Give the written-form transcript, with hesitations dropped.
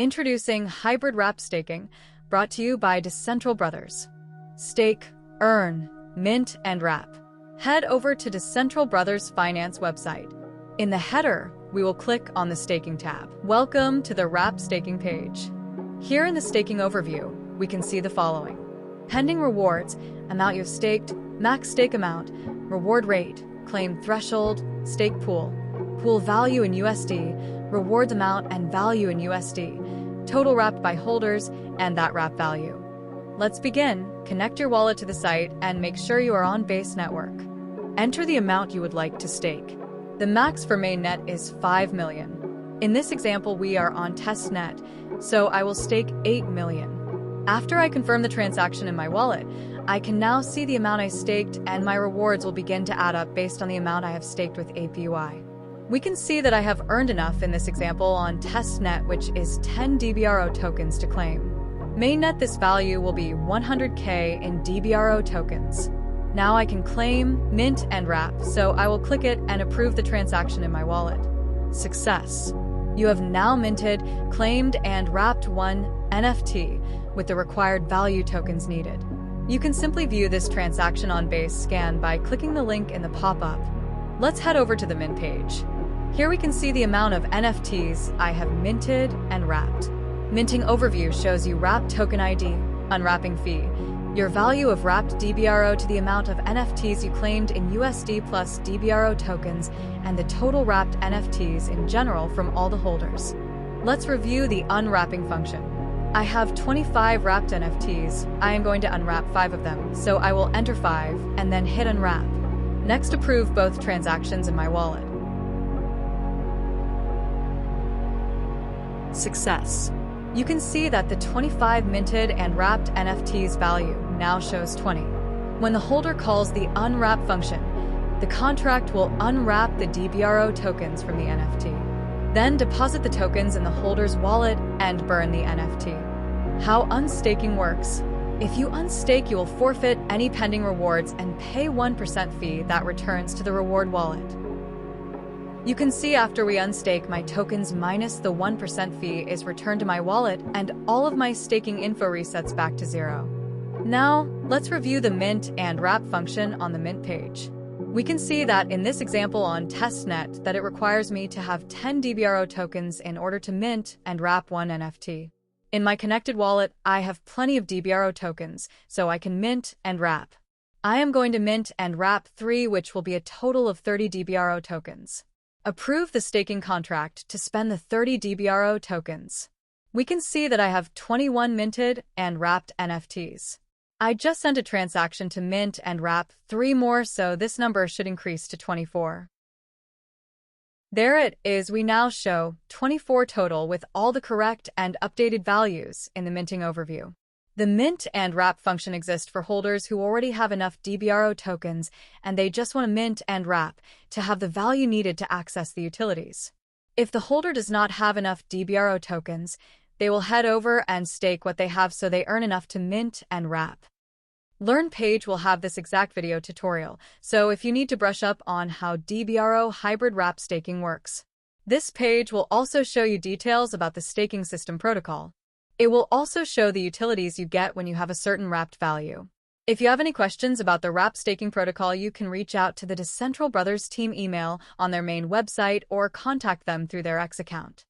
Introducing Hybrid Wrap Staking, brought to you by Decentral Bros. Stake, earn, mint, and wrap. Head over to Decentral Bros Finance website. In the header, we will click on the Staking tab. Welcome to the Wrap Staking page. Here in the Staking overview, we can see the following: pending rewards, amount you've staked, max stake amount, reward rate, claim threshold, stake pool, pool value in USD, rewards amount and value in USD, total wrapped by holders, and that wrap value. Let's begin. Connect your wallet to the site and make sure you are on base network. Enter the amount you would like to stake. The max for mainnet is 5 million. In this example, we are on testnet, so I will stake 8 million. After I confirm the transaction in my wallet, I can now see the amount I staked, and my rewards will begin to add up based on the amount I have staked with APY. We can see that I have earned enough in this example on testnet, which is 10 DBRO tokens to claim. Mainnet, this value will be 100k in DBRO tokens. Now I can claim, mint, and wrap, so I will click it and approve the transaction in my wallet. Success! You have now minted, claimed, and wrapped one NFT with the required value tokens needed. You can simply view this transaction on Base Scan by clicking the link in the pop-up. Let's head over to the mint page. Here we can see the amount of NFTs I have minted and wrapped. Minting overview shows you wrapped token ID, unwrapping fee, your value of wrapped DBRO to the amount of NFTs you claimed in USD plus DBRO tokens, and the total wrapped NFTs in general from all the holders. Let's review the unwrapping function. I have 25 wrapped NFTs. I am going to unwrap 5 of them, so I will enter 5 and then hit unwrap. Next, approve both transactions in my wallet. Success! You can see that the 25 minted and wrapped NFTs value now shows 20. When the holder calls the unwrap function, the contract will unwrap the DBRO tokens from the NFT. Then deposit the tokens in the holder's wallet and burn the NFT. How unstaking works. If you unstake, you will forfeit any pending rewards and pay 1% fee that returns to the reward wallet. You can see after we unstake, my tokens minus the 1% fee is returned to my wallet, and all of my staking info resets back to 0. Now, let's review the mint and wrap function on the mint page. We can see that in this example on testnet that it requires me to have 10 DBRO tokens in order to mint and wrap one NFT. In my connected wallet, I have plenty of DBRO tokens, so I can mint and wrap. I am going to mint and wrap 3, which will be a total of 30 DBRO tokens. Approve the staking contract to spend the 30 DBRO tokens. We can see that I have 21 minted and wrapped NFTs. I just sent a transaction to mint and wrap 3 more, so this number should increase to 24. There it is. We now show 24 total with all the correct and updated values in the minting overview. The mint and wrap function exists for holders who already have enough DBRO tokens and they just want to mint and wrap to have the value needed to access the utilities. If the holder does not have enough DBRO tokens, they will head over and stake what they have so they earn enough to mint and wrap. Learn page will have this exact video tutorial, so if you need to brush up on how DBRO hybrid wrap staking works. This page will also show you details about the staking system protocol. It will also show the utilities you get when you have a certain wrapped value. If you have any questions about the wrap staking protocol, you can reach out to the Decentral Bros team email on their main website or contact them through their X account.